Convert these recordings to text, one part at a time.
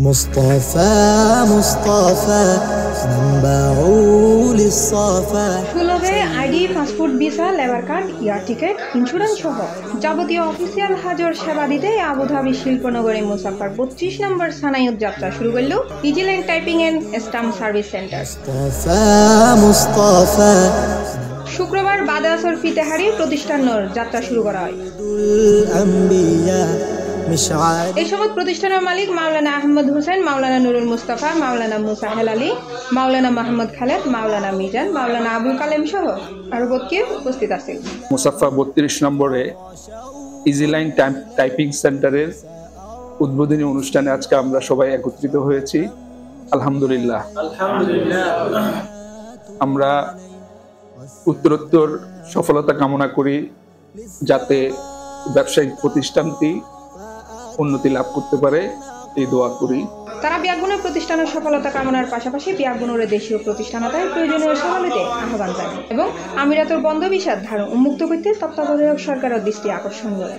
مصطفى منبع للصفا সুলভে ID, passport, visa, labour card, air ticket, insurance সহ যাবতীয় অফিসিয়াল হাজর সেবা দিতে আবুধাবি শিল্পনগরী মুসাফার 32 নম্বর সানাইয়ত যাত্রা শুরু করল Easyland typing and stamp service centre. শুক্রবার বাদে আসর ফিতেহারি প্রতিষ্ঠানের যাত্রা শুরু করা হয়। এই সময় প্রতিষ্ঠানের মালিক মাওলানা আহমদ হোসেন, মাওলানা নুরুল মুস্তাফা, মাওলানা মুসা হেলালি, মাওলানা মাহমুদ খালেদ, মাওলানা মিজান, মাওলানা আবুল কালেম সহ আরো বহু উপস্থিত আছেন। মুসাফা 32 নম্বরে ইজিল্যান্ড টাইপিং সেন্টারের উদ্বোধনী অনুষ্ঠানে আজকে আমরা সবাই একত্রিত হয়েছি। আলহামদুলিল্লাহ, আমরা উত্তরোত্তর সফলতা কামনা করি, যাতে ব্যবসায়িক প্রতিষ্ঠানটি উন্নতি লাভ করতে পারে, এই দোয়া করি। তারা বিয়াগুনের প্রতিষ্ঠানের সফলতা কামনার পাশাপাশি বিয়াগুনের দেশীয় প্রতিষ্ঠানতায় প্রয়োজনীয় সমাবেতে আহ্বান জানায় এবং আমিরাতের বন্ধ বিষাদ ধারণ উন্মুক্ত করতে তত্ত্বাবধায়ক সরকারের দৃষ্টি আকর্ষণ করে।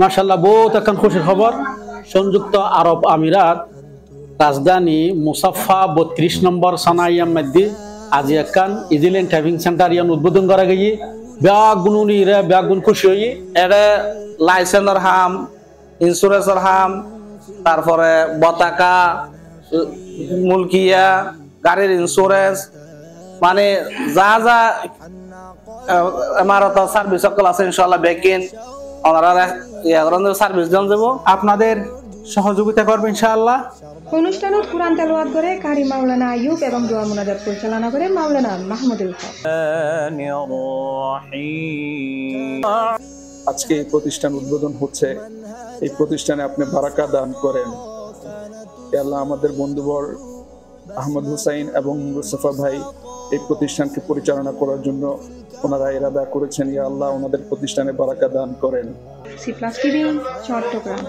মাশাআল্লাহ, বহুত এখন খুশির খবর। সংযুক্ত আরব আমিরাত রাজধানী মুসাফা 32 নম্বর সানাইয়ার মধ্যে আজি একান ইজিল্যান্ড টাইপিং সেন্টার ইয়ান উদ্বোধন করা গিয়ে ব্যাগুন খুশি হই। এটা লাইসেন্সের হাম, ইন্স্যুরেন্সের হাম, তারপরে বতাকা, মুলকিয়া, গাড়ির ইন্স্যুরেন্স, মানে যা যা ইমারত সার্ভিস সকল আছে ইনশাআল্লাহ বেকিন ওনারা সার্ভিস জন দেব, আপনাদের সহযোগিতা করবে ইনশাআল্লাহ। অনুষ্ঠানত কুরআন তেলাওয়াত করে কারি মাওলানা আইয়ুব এবং দোয়া মুনাজাত পরিচালনা করে মাওলানা মাহমুদুল হক। আজকে এই প্রতিষ্ঠান উদ্বোধন হচ্ছে, এই প্রতিষ্ঠানে আপনি বারাকা দান করেন। আল্লাহ আমাদের বন্ধুবর আহমদ হুসাইন এবং মুস্তাফা ভাই এই প্রতিষ্ঠানকে পরিচালনা করার জন্য ওনারা ইরাদা করেছেন। ইয়া আল্লাহ ওনাদের প্রতিষ্ঠানে বারাকা দান করেন। C plus TV, Chittagong.